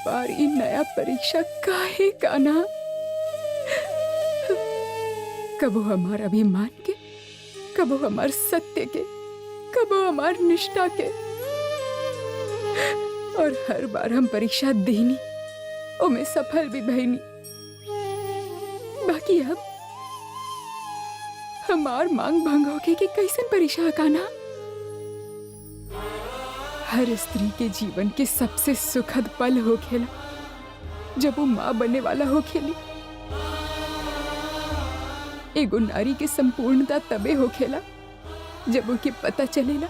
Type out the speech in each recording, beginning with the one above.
बार इन नया परीक्षा काहे काना। कबो हमार अभिमान के, कबो हमार सत्य के, कबो हमार निष्ठा के, और हर बार हम परीक्षा देनी ओमे सफल भी भईनी। बाकी अब हमार मांग भंग होके कि कैसन परीक्षा काना। हर स्त्री के जीवन के सबसे सुखद पल होखेला जब वो माँ बनने वाला होखेली। एगो नारी के संपूर्णता तबे होखेला जब उनके पता चलेला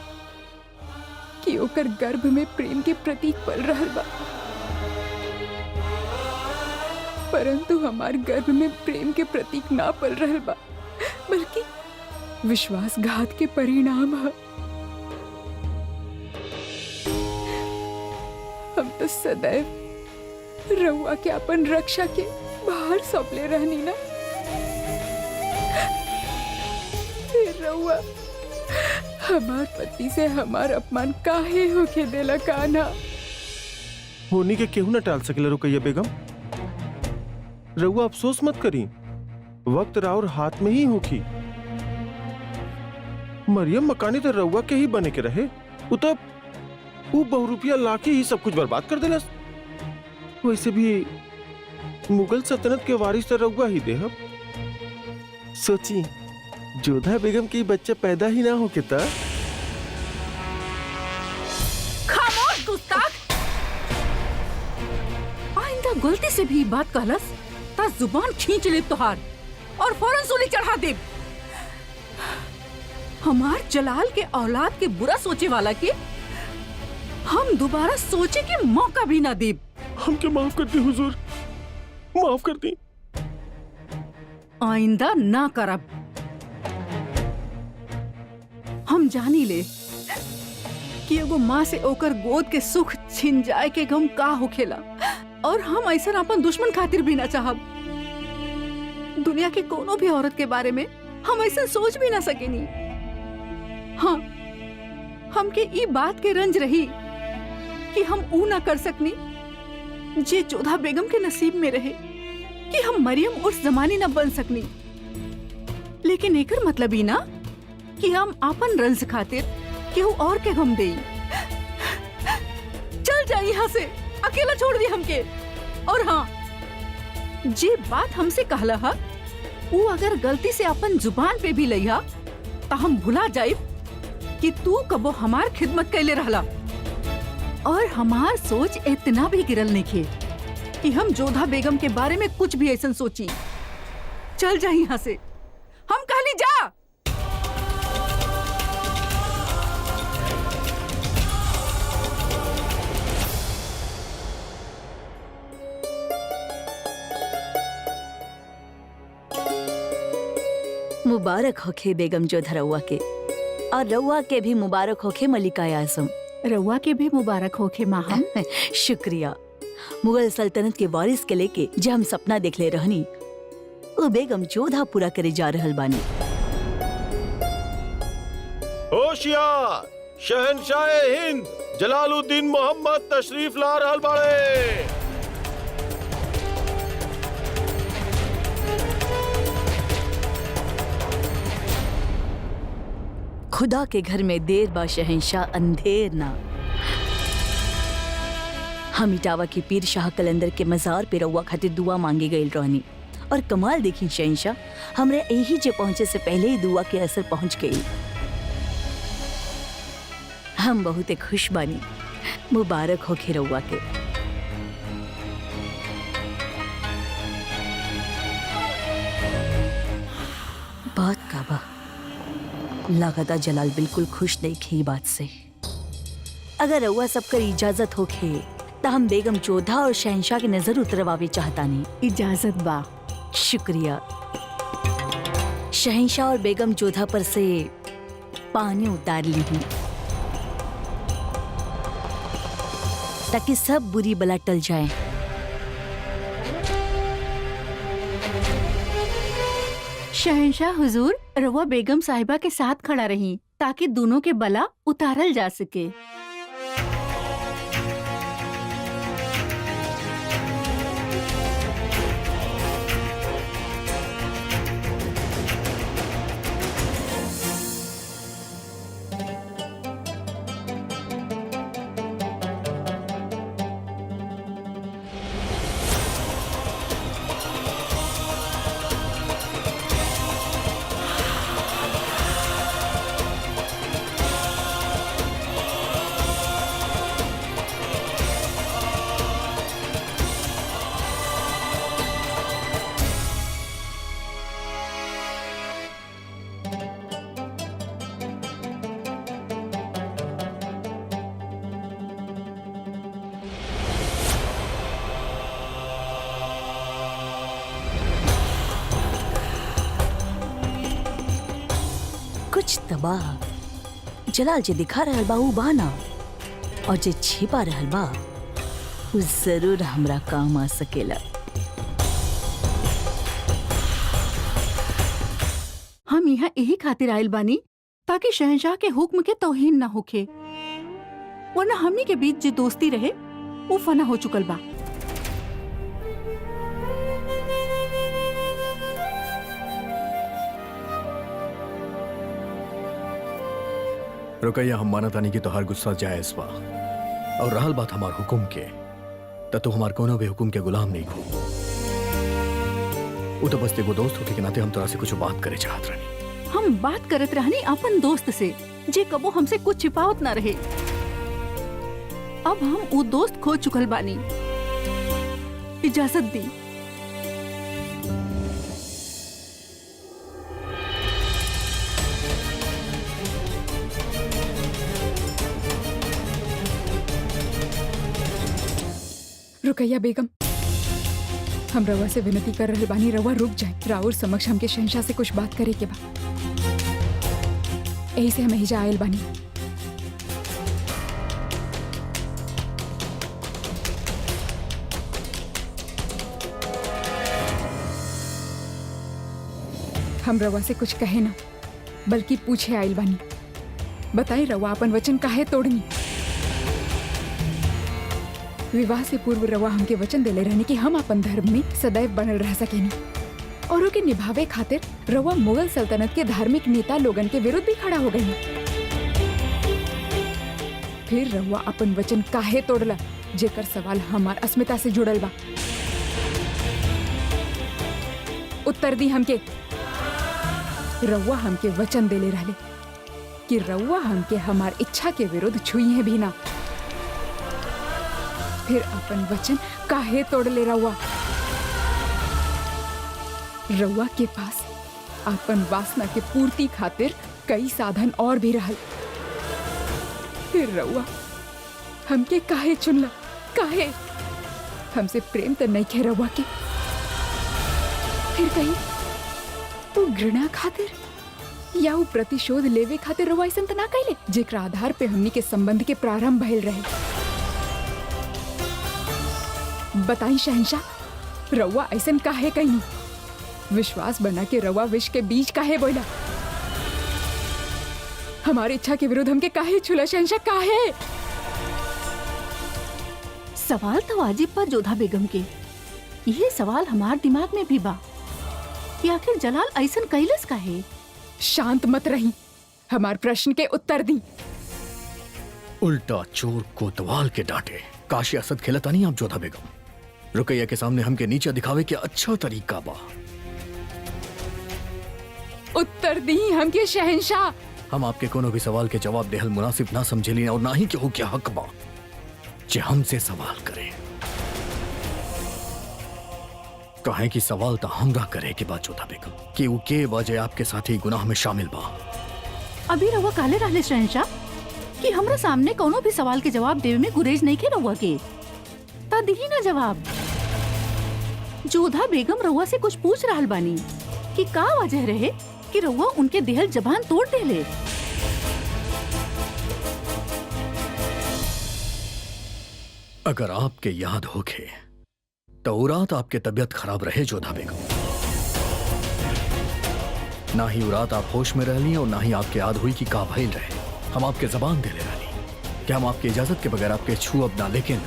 कि ओकर गर्भ में प्रेम के प्रतीक पल रहल बा। परंतु हमार गर्भ में प्रेम के प्रतीक ना पल रहल बा, बल्कि विश्वासघात के परिणाम है। हम तो सदैव रउआ के अपन रक्षा के बाहर सौंपले रहनी ना। रउआ हमार पति से हमार अपमान काहे होके देला कान्हा। होनी के केहू न टाल सकेला रुकैया बेगम। रउआ अफसोस मत करी, वक्त राउर हाथ में ही होखी। मरियम मकानी तो रउआ के ही बने के रहे, वो बहुरूपिया लाके ही सब कुछ बर्बाद कर देला। वैसे भी मुगल सल्तनत के वारिस तो रउआ ही देहब। सोची जोधा बेगम की बच्चा पैदा ही ना हो के ता। खामोश गुस्ताख! आइंदा गलती से भी बात कहलस ता जुबान खींच ले तोहार और फौरन सूली चढ़ा दे। हमार जलाल के औलाद के बुरा सोचे वाला के हम दोबारा सोचे के मौका भी ना दे। हमके माफ कर दी हुजूर, माफ कर दी। आइंदा ना करब। हम जानी ले कि एगो माँ से ओकर गोद के सुख छिन जाए के गम का होखेला, और हम ऐसा अपन दुश्मन खातिर भी ना चाहब। दुनिया के कोनो भी औरत के बारे में हम ऐसा सोच भी ना सकेनी। हाँ, हमके ई बात के रंज रही कि हम ऊ ना कर सकनी जे जोधा बेगम के नसीब में रहे, कि हम मरियम उस जमानी ना बन सकनी। लेकिन एकर मतलब ही ना कि हम अपन रंज खातिर केहू और के गम देई। चल जा यहाँ से, अकेला छोड़ दी हमके। और हाँ, जे बात हमसे कहला हा, वो अगर गलती से अपन जुबान पे भी लइहा तो हम भुला जाए कि तू कबो हमार खिदमत कैले रहला। और हमार सोच इतना भी गिरल नहीं कि हम जोधा बेगम के बारे में कुछ भी ऐसा सोची। चल जा यहाँ से, हम कहली जा। मुबारक होखे बेगम जोधा रउआ के, और रउआ के भी मुबारक होखे मलिका आजम। रउआ के भी मुबारक होखे माहम। शुक्रिया। मुगल सल्तनत के वारिस के लेके जो हम सपना देख ले रहनी, वो बेगम जोधा पूरा करे जा रहल बानी। होशियार, शहनशाह हिंद जलालुद्दीन मोहम्मद तशरीफ ला रहल बाड़े। खुदा के घर में देर बा शहंशाह, अंधेर ना। हम इटावा के पीर शाह कलंदर के मजार पे रउआ खातिर दुआ मांगे गई रहनी, और कमाल देखी शहंशाह, हमरे यही जे पहुंचे से पहले ही दुआ के असर पहुंच गई। हम बहुत खुश बानी। मुबारक होखे रउआ के। बात का बा लगातार जलाल बिल्कुल खुश नहीं खे बात से। अगर रउआ सबकर इजाजत होखे तो हम बेगम जोधा और शहंशाह की नजर उतरवावे चाहता नहीं। इजाजत बा। शुक्रिया। शहंशाह और बेगम जोधा पर से पानी उतार ली हूँ ताकि सब बुरी बला टल जाए। शहंशाह हुजूर, रवा बेगम साहिबा के साथ खड़ा रही ताकि दोनों के बला उतारल जा सके। कुछ तबाह जलाल जे दिखा रहल बा ऊ बहाना, और जे छिपा रहल बा ऊ जरूर हमरा काम आ सकेला। हम यहाँ यही खातिर आयल बानी ताकि शहंशाह के हुक्म के तौहीन ना होखे, वरना हमनी के बीच जो दोस्ती रहे वो फना हो चुकल बा। रुकैया, हम माना तानी कि तोहार गुस्सा जायज बा, और रहल बात हमार हुकुम के, त तू हमार कोनो भी हुकुम के गुलाम नहीं हो। वो तो बस एगो दोस्त होके के नाते हम तोरा से कुछ बात करे चाहत रहनी। हम बात करत रहनी अपन दोस्त से जे कबो हमसे कुछ छिपावत ना रहे। अब हम वो दोस्त खो चुकल बानी। इजाजत दी। रुकैया बेगम, हम रवा से विनती कर रहे बानी, रवा रुक जाए। राउर समक्ष हमके शहंशाह से कुछ बात करे के बा, यही से हम हिजा आयल बानी। हम रवा से कुछ कहे ना, बल्कि पूछे आयल बानी। बताई रवा अपन वचन काहे तोड़नी? विवाह से पूर्व रवा हमके वचन देले रहने कि हम अपन धर्म में सदैव बनल रह सकेनी, और ओके निभावे खातिर रवा मुगल सल्तनत के धार्मिक नेता लोगन के विरुद्ध भी खड़ा हो गई। फिर रवा अपन वचन काहे तोड़ला, जेकर सवाल हमार अस्मिता से जुड़ल बा। उत्तर दी हमके। रवा हमके वचन देले रहले कि रवा हमके हमार इच्छा के विरुद्ध छुई भी ना। फिर अपन वचन काहे तोड़ ले रवा? रवा के पास अपन वासना के पूर्ति खातिर कई साधन और भी रहल। फिर रवा हमके काहे चुनला? काहे? हमसे प्रेम तो नहीं खे रवा के, फिर कहीं वो घृणा खातिर या वो प्रतिशोध लेवे खातिर रवा ऐसा ना कैले जेकरा आधार पे हमनी के संबंध के प्रारंभ भइल रहे। बताई शहंशाह, रवा ऐसन काहे कहीं? विश्वास बना के रवा विष के बीज काहे बोला? हमारी इच्छा के विरुद्ध हमके काहे छुला शहंशाह? काहे? सवाल तो वाजिब पर जोधा बेगम के। यही सवाल हमार दिमाग में भी बा कि आखिर जलाल ऐसन कैलस काहे? शांत मत रही, हमार प्रश्न के उत्तर दी। उल्टा चोर कोतवाल के डांटे। काशी असद खेलता नहीं आप जोधा बेगम। रुकैया के सामने हमके नीचे दिखावे के अच्छा तरीका बा। उत्तर दी हमके शहंशाह। हम आपके कोनो भी सवाल के जवाब देहल मुनासिब ना समझेली, और ना ही केहू के हक बा जे हमसे सवाल करे। कहे कि सवाल तो हमरा करे के बाद जोधा बेगम कि वो के वजह आपके साथी गुनाह में शामिल बा। अभी रवा काले रहले शहंशाह कि हमरा सामने कोनो भी सवाल के जवाब देवे में गुरेज नहीं खे रवा के। ता दिही ना जवाब। जोधा बेगम रवा से कुछ पूछ रहल बानी कि का वजह रहे कि रवा उनके देहल जबान तोड़ देले। अगर आपके याद होके तो उ रात आपके तबीयत खराब रहे जोधा बेगम। ना ही उ रात आप होश में रहली और ना ही आपके याद हुई कि का भइल रहे। हम आपके जबान दे ले रहली कि हम आपकी इजाजत के बगैर आपके छू अब ना, लेकिन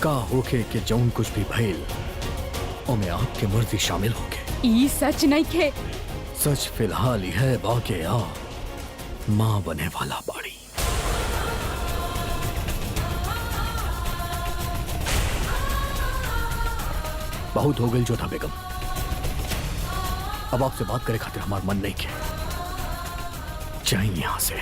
का होके कि जौन कुछ भी भइल ओमे आपके मर्जी शामिल होके। ई सच नहीं खे। सच फिलहाल यह बाके आ माँ बने वाला बाड़ी। बहुत हो गई जोधा बेगम, अब आपसे बात करे खातिर हमार मन नहीं के। जाइए यहां से।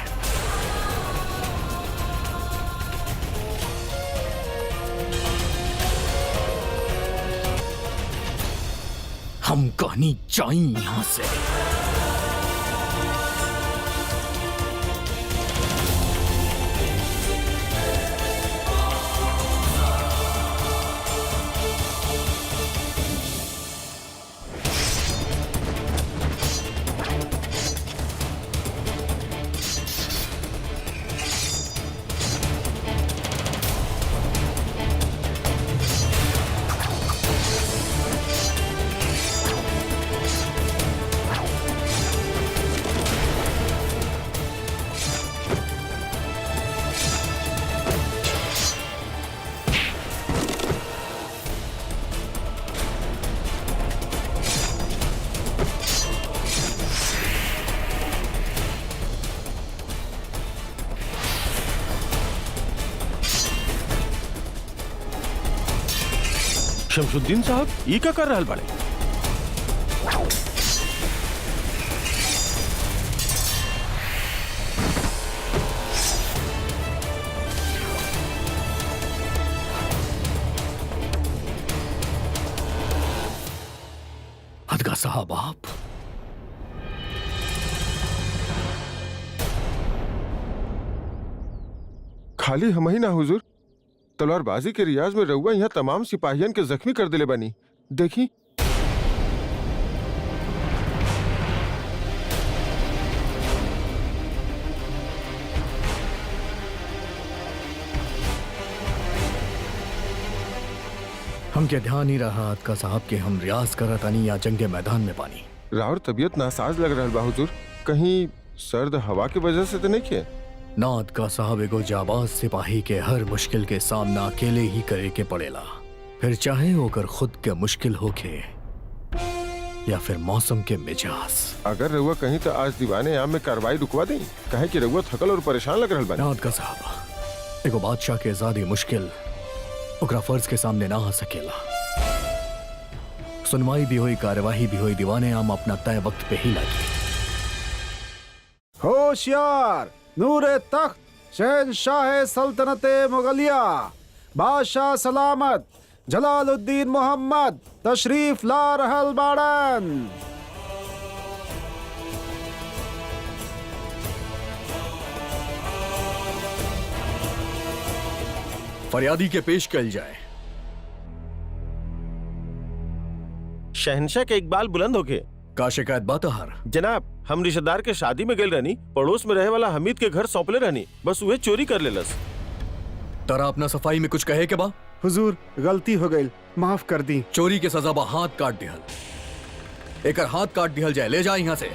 हम कहनी जाइए यहां से। शमशुद्दीन साहब ई का कर रहल बाड़े? हदगा साहब आप खाली हम ही ना हुजूर, तलवारबाजी के रियाज में रउआ यहाँ तमाम सिपाहियन के जख्मी कर दिले बनी। देखी हमके ध्यान ही रहा हदगा साहब के हम रियाज करत आनी या जंगे मैदान में पानी। राउर तबीयत नासाज लग रहा बा हुजूर, कहीं सर्द हवा की वजह से तो नहीं किए? ना हदगा साहब एगो जाबाज सिपाही के हर मुश्किल के सामना अकेले ही करे के पड़ेला, फिर चाहे ओकर खुद के मुश्किल होके या फिर मौसम के मिजाज। अगर रउआ कहीं तो आज दीवाने आम में कार्रवाई रुकवा दें, कहे कि रउआ थकल और परेशान लग रहल बा। ना हदगा साहब एगो बादशाह के आजादी मुश्किल ओकरा फर्ज के सामने ना आ सकेला। सुनवाई भी हुई, कार्यवाही भी हुई, दीवाने आम अपना तय वक्त पे ही लगी। होशियार, नूरे तख्त, शहंशाह सल्तनत मुगलिया, बादशाह सलामत जलालुद्दीन मोहम्मद तशरीफ ला रहल बाड़न। फरियादी के पेश कल जाए। शहंशाह के इकबाल बुलंद होके। का शिकायत बातहर? जनाब, हम रिश्तेदार के शादी में गए रहनी, पड़ोस में रहे वाला हमीद के घर सौंपले रहनी, बस उहे चोरी कर लेलस। तरा अपना सफाई में कुछ कहे के बा? हुजूर गलती हो गई, माफ कर दी। चोरी के सजा बा हाथ काट दिहल। एकर हाथ काट दिहल जाए, ले जा यहाँ से।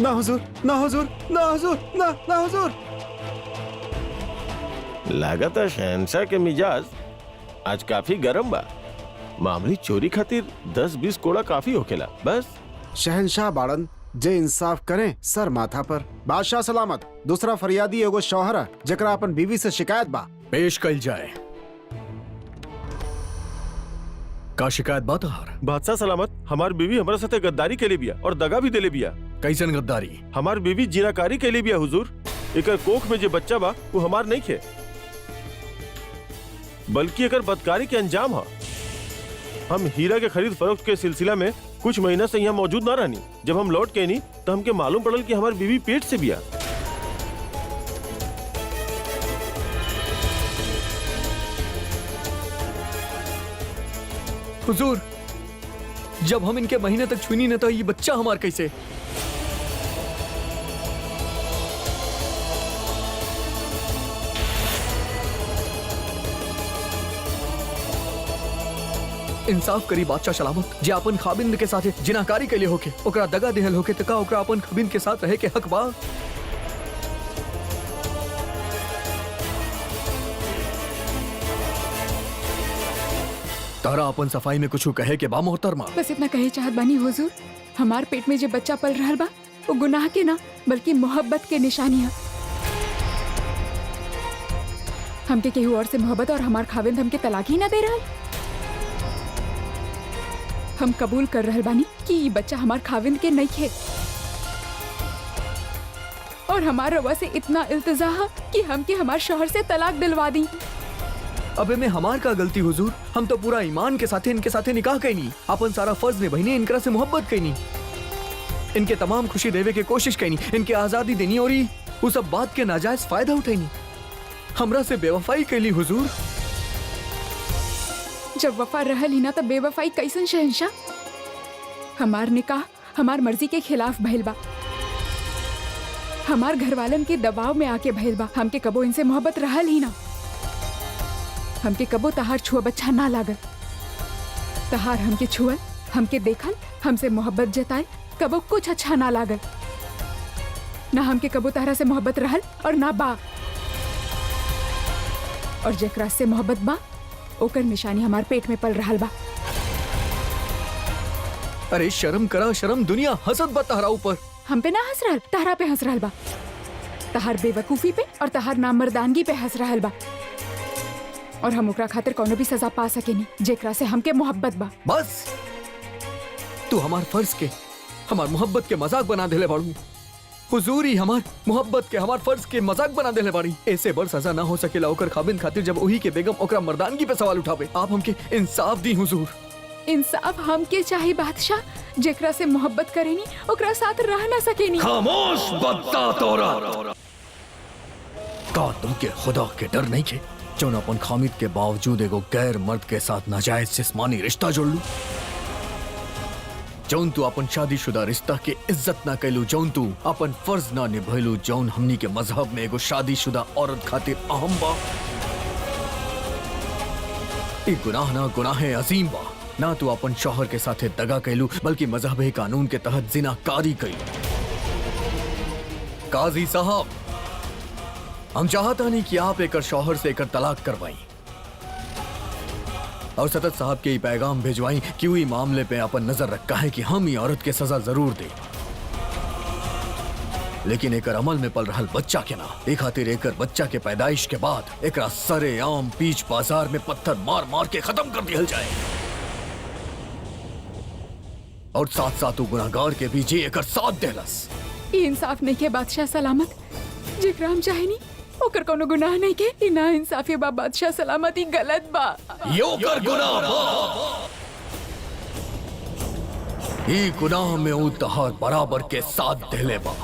ना हुजूर, ना हुजूर, ना हुजूर, ना हुजूर। लागत है शहंशाह के मिजाज आज काफी गरम बा। मामूली चोरी खातिर 10-20 कोड़ा काफी होखेला बस। शहंशाह बाड़न, जे इंसाफ करें सर माथा पर। बादशाह सलामत, दूसरा फरियादी एगो शौहर है जकरा अपन बीवी से शिकायत बा। पेश कल जाए। का शिकायत बातहर? बादशाह सलामत, हमार बीवी हमारे साथे गद्दारी के लिए बिया और दगा भी देले बिया। कैसन गद्दारी? हमार बीवी जीनाकारी के लिए बिया हुजूर। एकर कोख में जो बच्चा बा वो हमार नहीं खे, बल्कि एकर बदकारी के अंजाम है। हम हीरा के खरीद फरोख्त के सिलसिला में कुछ महीना से यहाँ मौजूद ना रहनी। जब हम लौट के नहीं तो हमके मालूम पड़ल कि हमारी बीवी पेट से बिया। हुजूर, जब हम इनके महीने तक छुनी न तो ये बच्चा हमार कैसे? इंसाफ करी बादशाह सलामत, जे अपन खाबिंद के साथे जिनाकारी के लिए होके ओकरा दगा देहल होके त का ओकरा अपन खाबिंद के साथ रहे के हक बा? तारा अपन सफाई में कुछ कहे के बा मोहतरमा? बस इतना कहे चाहत बानी हुजूर, हमार पेट में जो बच्चा पल रहल बा वो गुनाह के ना बल्कि मोहब्बत के निशानी है। हमके केहू और से मोहब्बत और हमार खाविंद हमके तलाक ही ना दे रहल। हम कबूल कर रहल बानी कि ये बच्चा हमार खाविंद के नहीं है और हमार रवा से इतना इल्तिजा है कि हमके हमार शौहर से तलाक दिलवा दी। अबे में हमार का गलती हुजूर? हम तो पूरा ईमान के साथे इनके साथे निकाह कैनी, अपन सारा फर्ज निभाईनी, इनकरा से मोहब्बत कैनी, इनके तमाम खुशी देवे के कोशिश कैनी, इनके आजादी देनी और वो सब बात के नाजायज फायदा उठैनी। हमरा से बेवफाई कैली हुजूर। जब वफा रहल ही ना तब बेवफाई कैसन शहंशाह? हमार निकाह हमार मर्जी के खिलाफ भइल बा, हमार घरवालन के दबाव में आके भइल बा। हमके कबो इनसे मोहब्बत रहल ही ना, हमके कबो तहार छुआ बच्चा ना लागल। तहार हमके छुअल, हमके देखल, हमसे मोहब्बत जताए कबो कुछ अच्छा ना लागल। ना हमके कबो तहरा से मोहब्बत रहल और ना बा, और जेकरा से मोहब्बत बा ओकर निशानी हमार पेट में पल रहल बा। अरे शर्म करा शर्म, दुनिया हसद बा तहरा ऊपर। हम पे ना हंस रहल, तहरा पे हंस रहल बा। तहार बेवकूफी पे और तहार नामर्दानगी पे हंस रहल बा। और हम ओकरा खातिर कोनो भी सजा पा सकेनी जेकरा से हमके मोहब्बत बा। बस तू हमार फर्ज के, हमार मोहब्बत के मजाक बना देले बाड़ू। हुजूरी हमार मोहब्बत के, हमार फर्ज के मजाक बना देले बाड़ी। ऐसे बड़ सजा ना हो सकेला ओकर खाबिंद खातिर जब वही के बेगम ओकरा मर्दानगी पे सवाल उठावे। आप हमके इंसाफ दी हुजूर। इंसाफ हमके चाही बादशाह, जेकरा से मोहब्बत करेनी ओकरा साथ रह ना सकेनी। खामोश बदतात औरत। का तुमके खुदा के डर नहीं के जौन अपन खामिद के बावजूद एगो गैर मर्द के साथ नाजायज जिस्मानी रिश्ता जोड़ लू? जौन तू अपन शादीशुदा रिश्ता के इज्जत ना कैलू, जौन तू अपन फर्ज ना निभैलू, जौन हमनी के मजहब में एगो शादीशुदा औरत खातिर अहम बा। ई गुनाह ना गुनाहे अजीम बा। ना तू अपन शौहर के साथे दगा कैलू बल्कि मजहबे कानून के तहत जिनाकारी कैलू। काजी साहब, हम चाहता नहीं कि आप एकर शौहर से एकर तलाक करवाई और सतत साहब के पैगाम भेजवाई कि वही मामले पे अपन नजर रखा है कि हम ही औरत के सजा जरूर दे, लेकिन एकर अमल में पल रहल बच्चा के ना। ए खातिर एकर बच्चा के पैदाइश के बाद एकरा सरे आम बीच बाजार में पत्थर मार मार के खत्म कर दिया जाए और साथ साथ गुनाहगार के भी जी एकर साथ देलस। ई इंसाफ नहीं के बादशाह सलामत, जेकरा हम चाहेनी ओकर कोनो गुनाह नहीं के। ई ना इंसाफी बा बादशाह सलामत, ई गलत बा। यो कर गुनाह बा। ई गुनाह में ऊ तहार बराबर के साथ देले बा।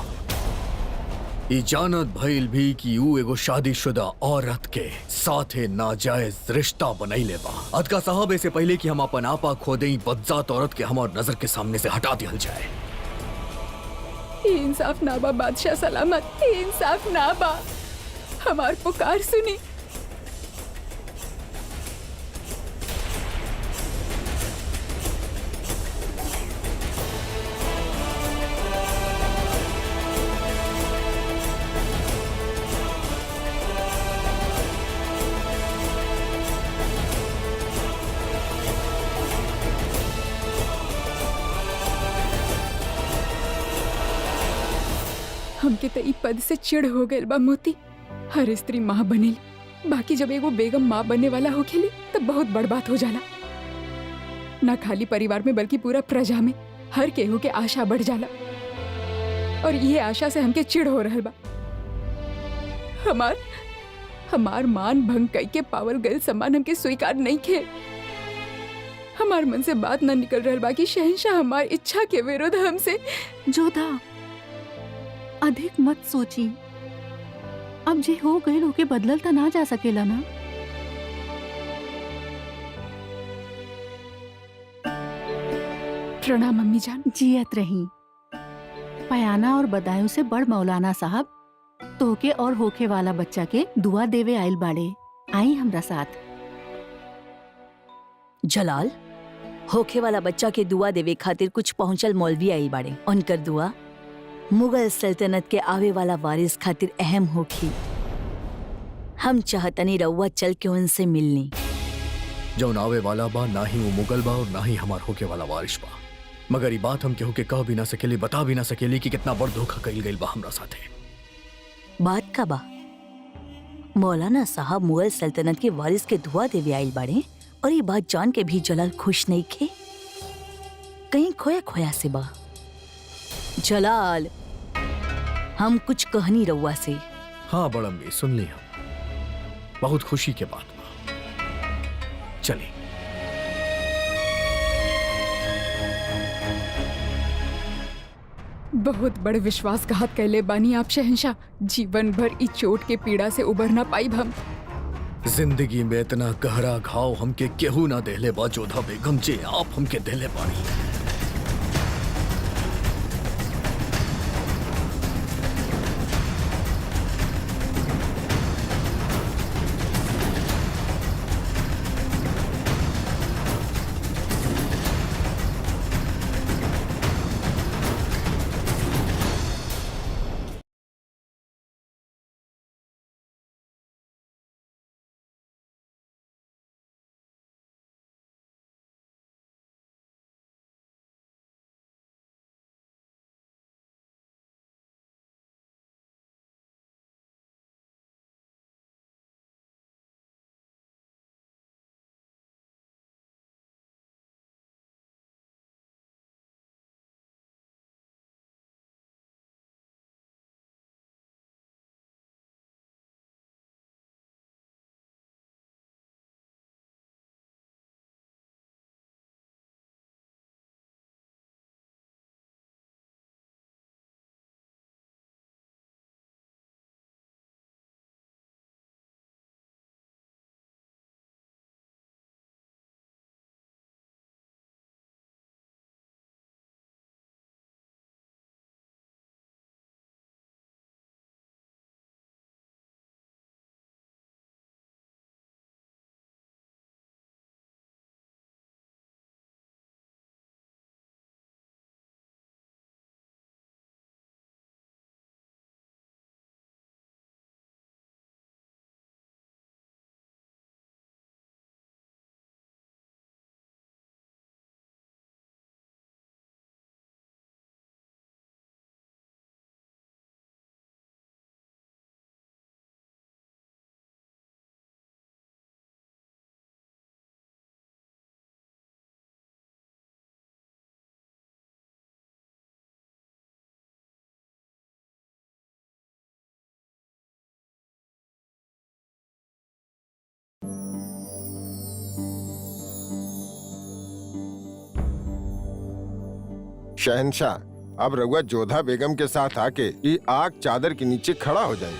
ई जानत भइल भी कि ऊ एगो शादीशुदा औरत के साथे नाजायज रिश्ता बनैले बा। अदका साहब, ऐसे पहले कि हम अपन आपा खो दें, बदजात औरत के हमार नजर के सामने से हटा दिया जाए। ई इंसाफ ना बा बादशाह सलामत, ई इंसाफ ना बा। हमार पुकार सुनी। हमके त ई पद से चिढ़ हो गइल बा मोती। हर स्त्री माँ बनेली, बाकी जब एगो बेगम माँ बनने वाला होखेली तब बहुत बड़ बात हो जाला। ना खाली परिवार में बल्कि पूरा प्रजा में हर केहू के आशा बढ़ जाला और ये आशा से हमके चिढ़ हो रहल बा। हमार मान भंग कई के पावल गइल सम्मान हमके स्वीकार नहीं खे। हमार मन से बात ना निकल रहल बा कि शहंशाह हमार इच्छा के विरुद्ध हमसे। जोधा, अधिक मत सोची। अब जे हो गए होके बदलल त ना जा सकेला ना। प्रणाम अम्मी जान। जियत रही। पयाना और बदायूं से बड़ मौलाना साहब तोके और होके वाला बच्चा के दुआ देवे आइल बाड़े। आई हमरा साथ। जलाल, होखे वाला बच्चा के दुआ देवे खातिर कुछ पहुंचल मौलवी आइल बाड़े। उनकर दुआ मुगल सल्तनत के आवे वाला वारिस खातिर अहम होखी। हम चाहतनी रउआ चल के उनसे मिलनी। जौन आवे वाला बा ना ही वो मुगल बा और ना ही हमार होके वाला वारिश बा, मगर ये बात हम केहू के कह भी ना सकेली, बता भी ना सकेली कि कितना बड़ धोखा कइल गइल बा हमरा साथे। बात का बा? मौलाना साहब मुगल सल्तनत के वारिस के दुआ देवे आइल बाड़े और ये बात जान के भी जलाल खुश नहीं खे। कहीं खोया खोया से बा। जलाल, हम कुछ कहनी रउआ से। हाँ बड़म्मी, सुन ली हम। बहुत खुशी के बात बा। चली। बहुत बड़े विश्वासघात कैले बानी आप शहंशाह। जीवन भर इस चोट के पीड़ा से उबर ना पाई हम। जिंदगी में इतना गहरा घाव हमके केहू ना देले बा जोधा बेगम, जे आप हमके देले बानी। शहंशाह, अब रउआ जोधा बेगम के साथ आके ये आग चादर के नीचे खड़ा हो जाए।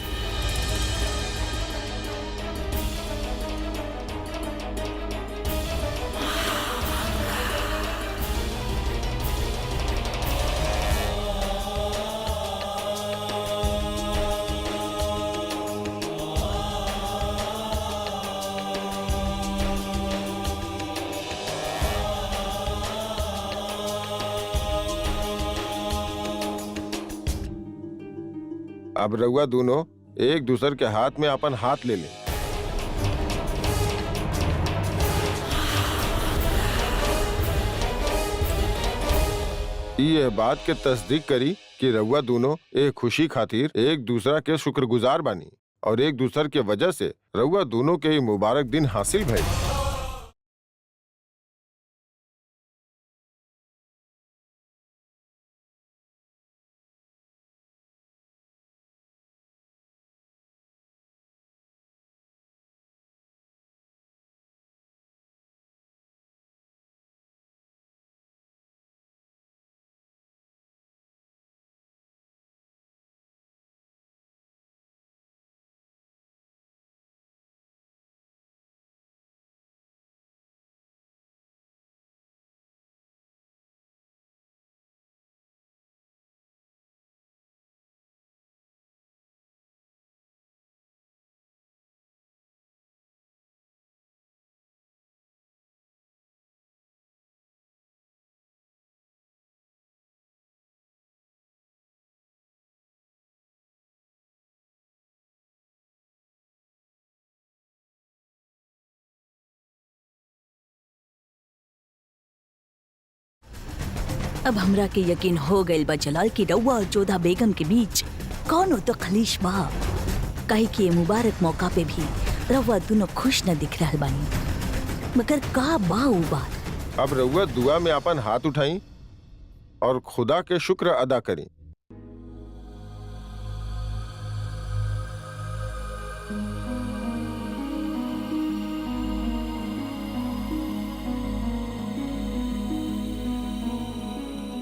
अब रउआ दोनों एक दूसर के हाथ में अपन हाथ ले ले। ये बात के तस्दीक करी कि रउआ दोनों एक खुशी खातिर एक दूसरा के शुक्रगुजार बानी और एक दूसर के वजह से रउआ दोनों के मुबारक दिन हासिल भइल। अब हमरा के यकीन हो गइल बा जलाल कि रउआ और जोधा बेगम के बीच कौनो तो खलीश बा। कहीं कि ये मुबारक मौका पे भी रउआ दोनों खुश न दिख रहल बानी, मगर का बा उ बात। अब रउआ दुआ में अपन हाथ उठाई और खुदा के शुक्र अदा करी।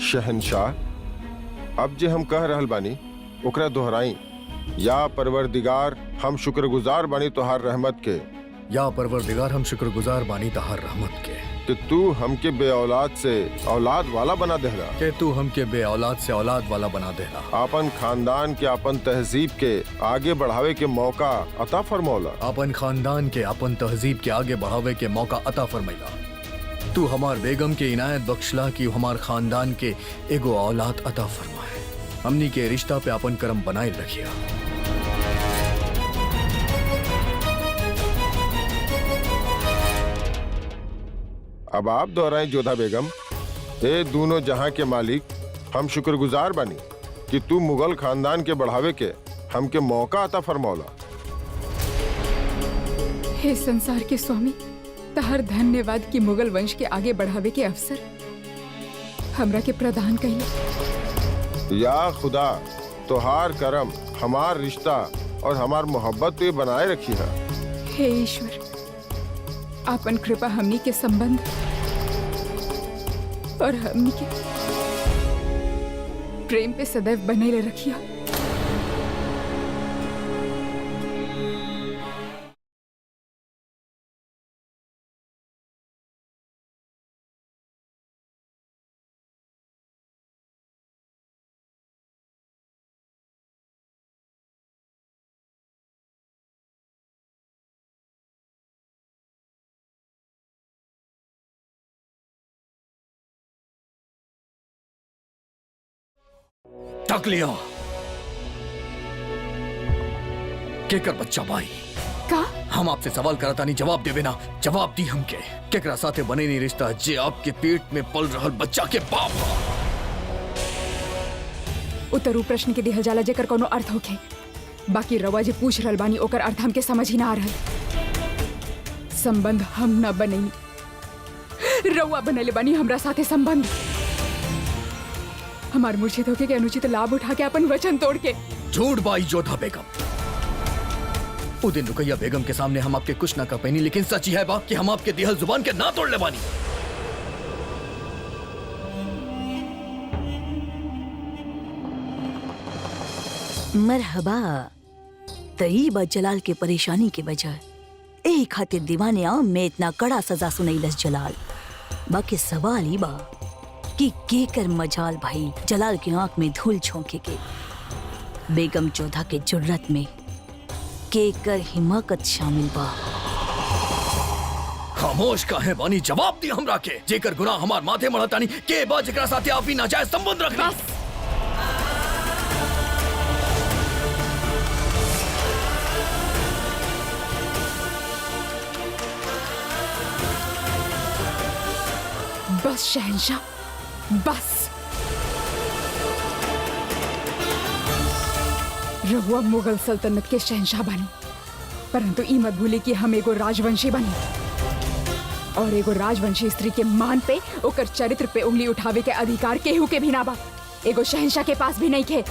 शहंशाह, अब जे हम कह रहल बानी ओकरा दोहराई। या परवरदिगार, हम शुक्रगुजार बानी तोहार रहमत के। या परवरदिगार, हम शुक्रगुजार बानी तहार रहमत के कि तू हमके बे औलाद से औलाद वाला बना देला, कि तू हमके बे औलाद से औलाद वाला बना देला, अपन खानदान के अपन तहजीब के आगे बढ़ावे के मौका अता फरमौला, अपन खानदान के अपन तहजीब के आगे बढ़ावे के मौका अता फरमैला। तू हमार बेगम के इनायत बख्शला कि हमार खानदान के एगो औलाद अता फरमाए। हमनी के रिश्ता पे अपन करम बनाए रखिया। अब आप दोहराएं जोधा बेगम। ए दोनों जहां के मालिक, हम शुक्रगुजार बानी कि तू मुगल खानदान के बढ़ावे के हमके मौका अता फरमौला। हे संसार के स्वामी, तहर धन्यवाद कि मुगल वंश के आगे बढ़ावे के अवसर हमरा के प्रदान कइले। या खुदा, तोहार करम हमार रिश्ता और हमार मोहब्बत पे बनाए रखी है। हे ईश्वर, आपन कृपा हमनी के संबंध और हमनी के प्रेम पे सदैव बने रखिया। तक लिया केकर बच्चा भाई का हम आपसे सवाल करता नहीं, जवाब देवे ना। जवाब दी हमके केकरा साथे बने नहीं रिश्ता जे आपके पेट में पल रहल बच्चा के बाप हा। उतरू प्रश्न के दिहल जाला जेकर कोनो अर्थ होखे। बाकी रवा जे पूछ रहल बानी ओकर अर्थ हमके समझ ही ना आ रहल। संबंध हम ना बनेनी, रवा बनले बानी हमरा साथे संबंध। हमार मूर्छित होके के अनुचित लाभ उठा के अपन वचन तोड़ के। झूठ बाई जोधा बेगम। उ दिन रुकैया बेगम के सामने हम आपके कुछ ना कर पैनी, लेकिन सच है बा कि हम आपके दिहल जुबान के ना तोड़ ले बानी। मरहबा। तई बा जलाल के परेशानी के वजह यही खातिर दीवाने आम में इतना कड़ा सजा सुनैलस जलाल। बाकी सवाल ही बा कि केकर मजाल भाई जलाल की आंख में धूल झोंके के। बेगम चौधा के जुर्रत में केकर हिमाकत शामिल बा। खामोश काहे बानी, जवाब दी हमरा के। जेकर गुनाह हमार माथे मढ़तानी के बा जेकरा साथे आप भी नाजायज संबंध रखनी। बस बस शहंशाह, बस। रहुआ मुगल सल्तनत के शहंशाह बनी, परंतु ई मत भूले कि हम एगो राजवंशी बनी और एगो राजवंशी स्त्री के मान पे ओकर चरित्र पे उंगली उठावे के अधिकार केहू के भी ना बा। एगो शहंशाह के पास भी नहीं थे।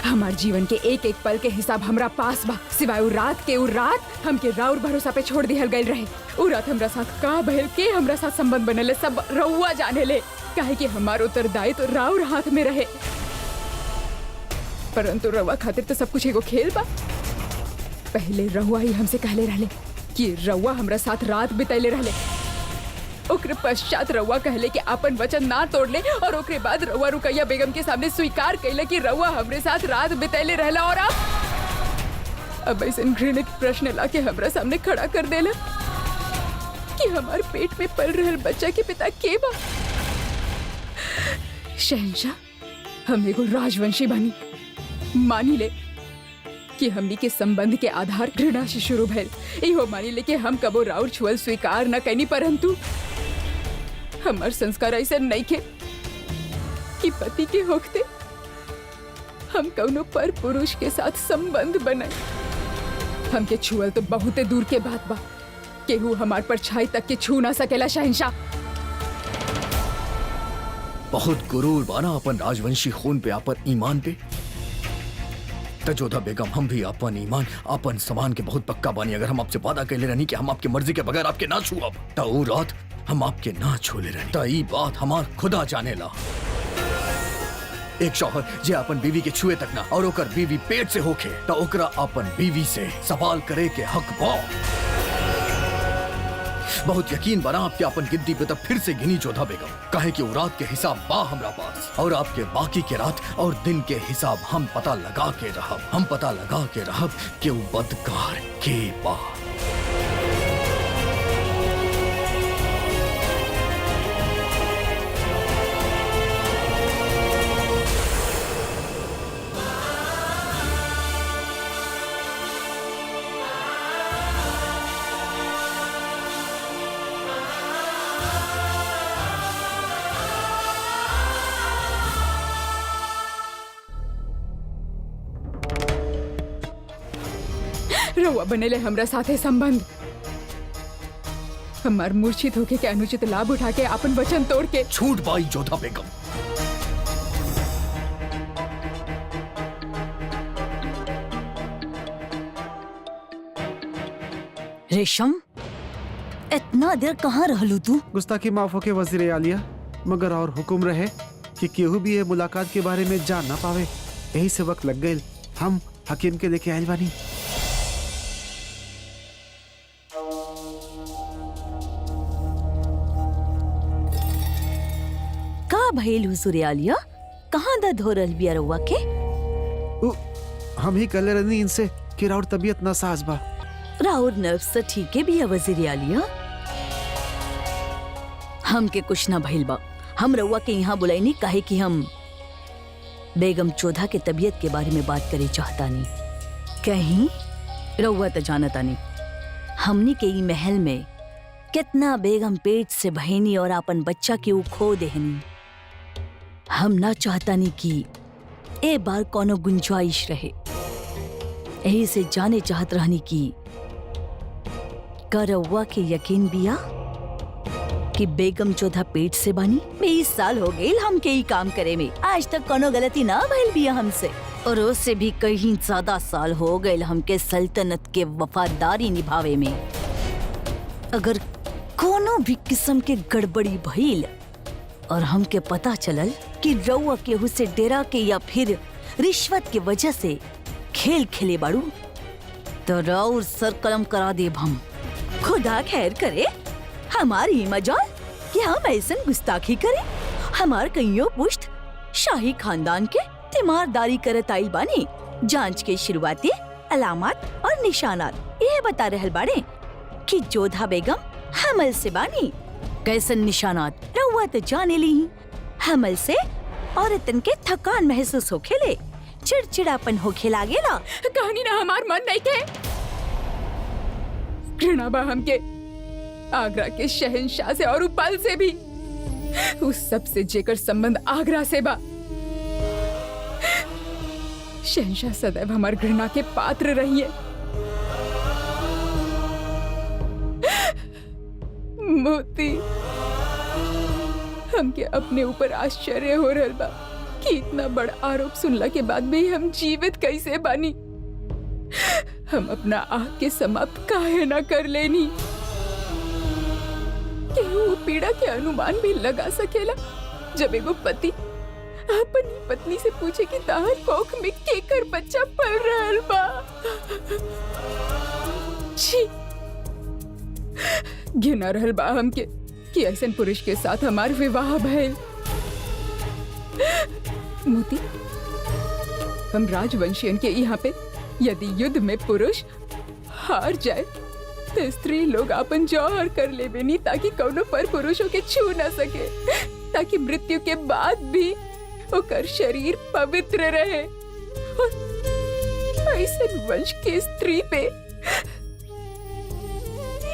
हमार जीवन के एक एक पल के हिसाब हमरा पास बा। सिवाय उ रात के, उ रात हमके राउर भरोसा पे छोड़ दिहल गइल रहे। उ रात हमरा साथ का भइल, के हमरा साथ संबंध बनले, सब रउआ जाने ले। काहे कि हमार उत्तरदायित्व तो राउर हाथ में रहे। परंतु रउआ खातिर तो सब कुछ एगो खेल बा। पहले रउआ ही हमसे कहले रहले कि रउआ हमरा साथ रात बितैले रहले। ओकरे पश्चात रउआ कहले कि अपन वचन ना तोड़ ले, और ओकरे बाद रउआ रुकैया बेगम के सामने स्वीकार कैले कि रउआ हमरे साथ रात बितैले रहला। और अब ऐसे घृणित प्रश्न लाके हमरा सामने खड़ा कर देला कि हमार पेट में पल रहल बच्चा के पिता के बा। शहंशाह, हम एगो राजवंशी बनी। मानी ले कि हमनी के संबंध के आधार घृणा से शुरू भइल। इहो मानी ले कि हम कबो राउर छुअल स्वीकार न कैनी, परंतु हमार संस्कार ऐसे नहीं थे कि पति के होते हम कौनो पर पुरुष के साथ संबंध बनाए। हमके छुअल तो बहुत दूर के बात बा, केहू हमार परछाई तक के छू ना सकेला। शहंशाह, बहुत गुरूर बाना अपन राजवंशी खून पे, अपन ईमान पे। तजोधा बेगम, हम भी अपन ईमान, अपन समान के बहुत पक्का बानी। अगर हम आपसे वादा कैले रहनी कि हम आपके मर्जी के बगैर आपके ना छूअब, तो ऊ रात हम आपके ना छोले रहनी। तो ई बात हमार खुदा जाने ला। एक शौहर जे अपन बीवी के छुए तक ना और ओकर बीवी पेट से होके, तो ओकरा अपन बीवी से सवाल करे के हक बा। बहुत यकीन बना आपके अपन गिद्दी पे तब फिर से गिनी जोधा बेगम, काहे कि वो रात के हिसाब बा हमरा पास, और आपके बाकी के रात और दिन के हिसाब हम पता लगा के रहब कि वो बदकार के बा। रउआ बनेले हमरा साथे संबंध। हमार मूर्छित होके के अनुचित लाभ उठा के अपन वचन तोड़ के छूट पाई जोधा बेगम। रेशम, इतना देर कहाँ रहलू तू? गुस्ताखी माफ होके वजीर आलिया, मगर और हुक्म रहे कि केहू भी ये मुलाकात के बारे में जान ना पावे। यही से वक्त लग गए। हम हकीम के लेके आयल बानी। का भइल हुजूर आलिया? कहाँ दर्द हो रहल बिया रउआ के? हम ही कहले रहनी इनसे कि राउर तबीयत नासाज बा। राउर नर्व्स तो ठीक है बिया वजीर आलिया। हमके कुछ ना भइल बा। हम रउआ के यहाँ बुलाईनी काहे कि हम बेगम चौधा के तबीयत के बारे में बात करे चाहतानी। कहीं रउआ तो जानतानी हमनी के ई महल में कितना बेगम पेट से बहनी और अपन बच्चा के ऊ खो देहनी। हम ना चाहतानी कि ए बार कोनो गुंजाइश रहे। यही से जाने चाहत रहनी कि का रउआ के यकीन बिया कि बेगम चौधा पेट से बानी? 20 साल हो गए हमके ई काम करे में, आज तक कोनो गलती ना भइल बिया हमसे, और उससे भी कहीं ज्यादा साल हो गए हमके सल्तनत के वफादारी निभावे में। अगर कोनो भी किस्म के गड़बड़ी भइल और हमके पता चलल कि रउआ केहू से डेरा के या फिर रिश्वत की वजह से खेल खेले बाड़ू तो राउर सर कलम करा देब हम। खुदा खैर करे हमारी मजाल कि हम ऐसन गुस्ताखी करे। हमार कईयों पुश्त शाही खानदान के तीमारदारी करत आइल बानी। जांच के शुरुआती अलामत और निशानात ये बता रहल बाड़े कि जोधा बेगम हमल से बानी। कैसन निशानात रहुआ तो जाने ली। हमल से औरतन के थकान महसूस होखेले, चिड़चिड़ापन होखे लागेला। कहानी ना हमार मन नहीं के घृणा बा हमके आगरा के शहंशाह से और उपल से भी, उस सब से जेकर संबंध आगरा से बा। शहंशाह सदैव हमार घृणा के पात्र रही है। मोती, हमके अपने ऊपर आश्चर्य हो रहल बा कि इतना बड़ा आरोप सुनला के बाद भी हम जीवित कैसे बानी। हम अपना आग के समाप्त काहे ना कर लेनी। केहू पीड़ा के अनुमान भी लगा सकेला जब एगो पति अपनी पत्नी से पूछे कि ताहर कोख में केकर बच्चा पल रहल बा। छी, घिना रहल बा हमके कि ऐसन पुरुष के साथ हमार विवाह भइल। मोती, हम राजवंशियन के यहाँ पे यदि युद्ध में पुरुष हार जाए तो स्त्री लोग अपन जौहर कर लेबेनी ताकि कौनो पर पुरुषों के छू न सके, ताकि मृत्यु के बाद भी ओकर शरीर पवित्र रहे। और ऐसन वंश के स्त्री पे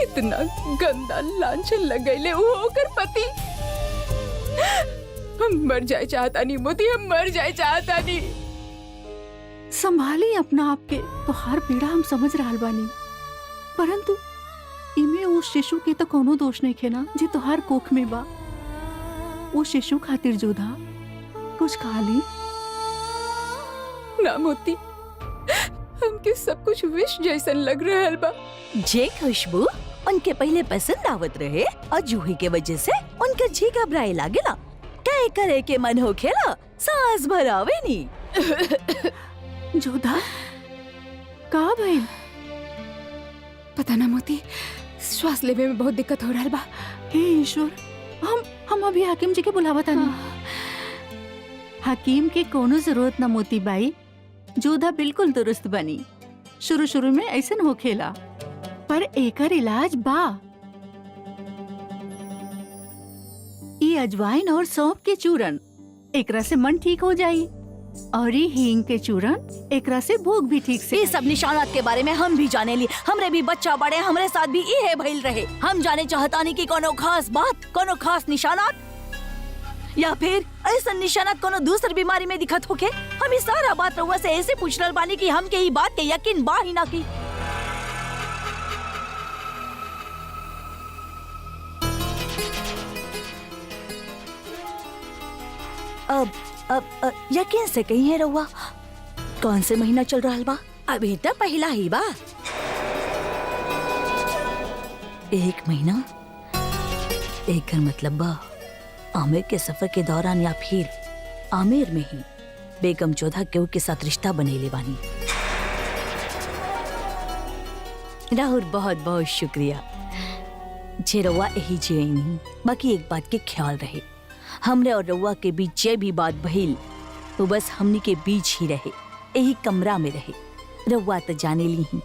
इतना गंदा लांछन लगैले वो ओकर पति। हम मर जाए चाहता नहीं मोती, हम मर जाए चाहता नहीं। संभाली अपना आप के। तो हर पीड़ा हम समझ रहल बानी, परंतु इमे उस शिशु के तो कोनो दोष नहीं खेना जे तोहार कोख में बा। वो शिशु खातिर जोधा कुछ खा ली। ना मोती, हमके सब कुछ विष जैसन लग रहल बा। जे खुशबू उनके पहले पसंद आवत रहे और जूही के वजह से उनके जी घबराए लागेला। क्या करे के मन हो खेला, सांस भरावे नी। जोधा का भइल? पता ना मोती, श्वास लेवे में बहुत दिक्कत हो रहल बा। हे ईश्वर, हम अभी हाकिम जी के बुलावत आनी। हकीम के कोनो जरूरत ना मोती बाई, जोधा बिल्कुल दुरुस्त बनी। शुरू में ऐसन होखेला, पर एकर इलाज बा। ई अजवाइन और सौंफ के चूरन, एकरा से मन ठीक हो जाई। और ये हींग के चूरन, एकरा से भूख भी ठीक से। ये सब निशानात के बारे में हम भी जाने ली। हमरे भी बच्चा बड़े, हमरे साथ भी ये भइल रहे। हम जाने चाहता नहीं कि कोनो खास बात, कोनो खास निशानात, या फिर ऐसा निशानात कोनो दूसर बीमारी में दिखत होके। हम इस सारा बात रहुआ से ऐसे पूछ रहल बानी कि हम के ही बात के यकीन बा ही ना की। अब यकीन से कही है रहुआ, कौन से महीना चल रहा बा? अभी तो पहला ही बा। 1 महीना, एक मतलब बा आमिर के सफर के दौरान या फिर आमिर में ही बेगम जोधा केहू के साथ रिश्ता बनेले बानी। राहुल बहुत बहुत शुक्रिया जे रउआ यही जे नहीं। बाकी एक बात के ख्याल रहे, हमरे और रउआ के बीच जे भी बात भइल वो बस हमनी के बीच ही रहे, यही कमरा में रहे। रउआ तो जाने ली ही,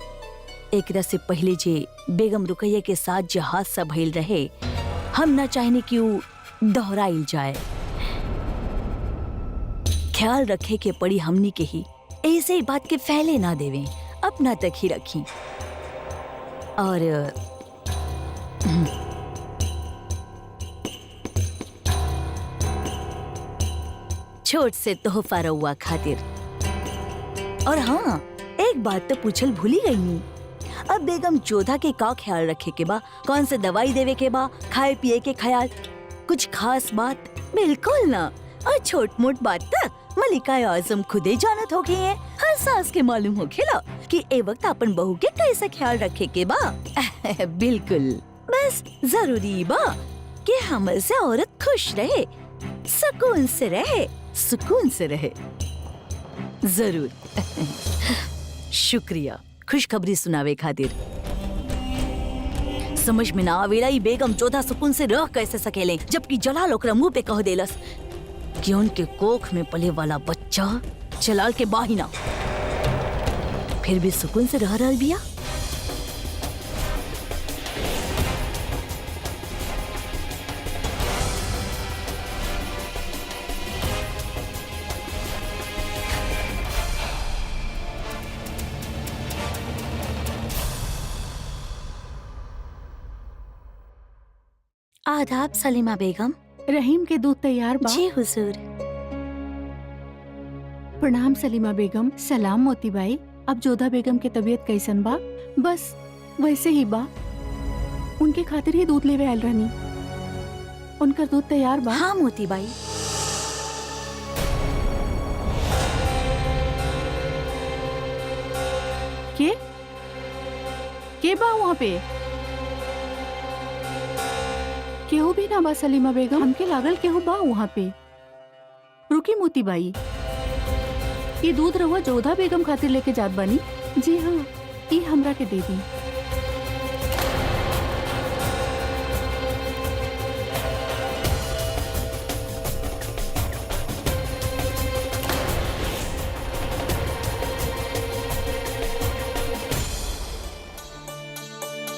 एकरा से पहले जे बेगम रुकैया के साथ जे हादसा भइल रहे, हम ना चाहने कि वो दोहराइल जाए। ख्याल रखे के पड़ी हमनी के ही, ऐसे ही बात के फैले ना देवें, अपना तक ही रखी। और छोट से तोहफा रउआ खातिर। और हाँ, एक बात तो पूछल भूली गई हूँ। अब बेगम जोधा के का ख्याल रखे के बा, कौन से दवाई देवे के बा, खाए पिए के ख्याल, कुछ खास बात? बिल्कुल ना। और छोट मोट बात तो मलिका आजम खुदे जानत हो गई है। हर सास के मालूम हो खेला कि ए वक्त अपन बहू के कैसे ख्याल रखे के बा। बिल्कुल, बस जरूरी बा कि हमल से औरत खुश रहे, सुकून से रहे, सुकून से रहे। जरूर। शुक्रिया खुशखबरी सुनावे खातिर। समझ में ना आवेला ई बेगम जोधा सुकून से रह कैसे सकेले, जबकि जलाल ओकरा मुंह पे कह देलस कि उनके कोख में पले वाला बच्चा जलाल के बाहिना, फिर भी सुकून से रह रहल बिया। आदाब सलीमा बेगम। रहीम के दूध तैयार बा। जी हुजूर। प्रणाम सलीमा बेगम। सलाम मोती बाई। अब जोधा बेगम के तबीयत कैसन बा? बस वैसे ही बा। उनके खातिर ही दूध लेवे आयल रहनी। उनका दूध तैयार बा। हाँ मोती बाई। के बा वहाँ पे? केहू भी ना बा सलीमा बेगम। हमके लागल केहू बा वहाँ पे। रुकी मोती बाई, ये दूध रहुआ जोधा बेगम खातिर लेके जात बानी? जी हाँ, ये हमरा के दे दी।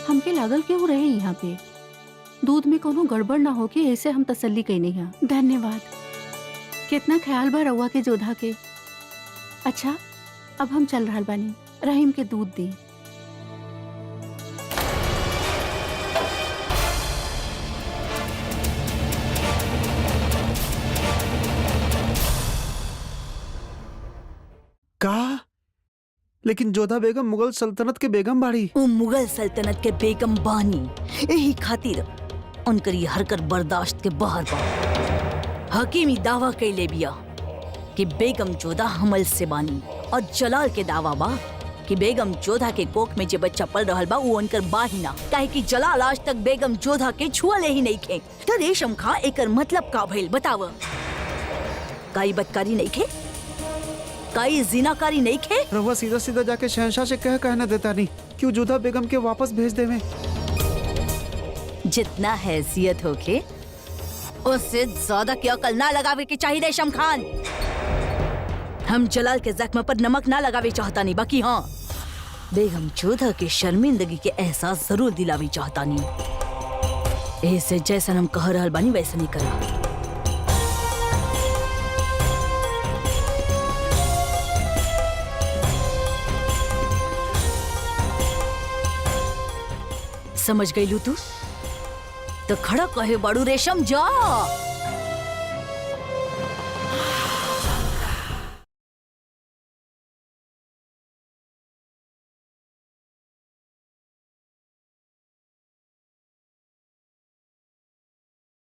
हमके लागल केहू रहे यहाँ पे। दूध में कोनो गड़बड़ ना हो के ऐसे हम तसल्ली कईनी है। धन्यवाद। कितना ख्याल बा रउआ के जोधा के। अच्छा, अब हम चल रहल बानी। रहीम के दूध दी। का? लेकिन जोधा बेगम मुगल सल्तनत के बेगम बाड़ी। वो मुगल सल्तनत के बेगम बानी, यही खातिर उनकर ये हरकत बर्दाश्त के बाहर बा। हकीमी दावा कैले बिया कि बेगम जोधा हमल से बानी, और जलाल के दावा बा कि बेगम जोधा के कोख में जे बच्चा पल रहल बा वो उनकर बाहिना, काहे कि जलाल आज तक बेगम जोधा के छुअले ही नहीं खे। तो रेशम खा एकर मतलब का भइल बताव? काई बदकारी नहीं खे? काई जिनाकारी नहीं खे? रहुआ सीधा सीधा जाके शहंशाह से कहना देता नहीं क्यों जोधा बेगम के वापस भेज दे में। जितना हैसियत होके उससे ज्यादा की अकल ना लगावे की चाहिए रेशम खान। हम जलाल के जख्म पर नमक ना लगावे चाहता नहीं, बाकी हाँ बेगम जोधा के शर्मिंदगी के एहसास जरूर दिलावे चाहता नहीं। ऐसे जैसा हम कह रहल बानी वैसा नहीं करा। समझ गई लू तू? तो खड़ा कहे बड़ू रेशम जा।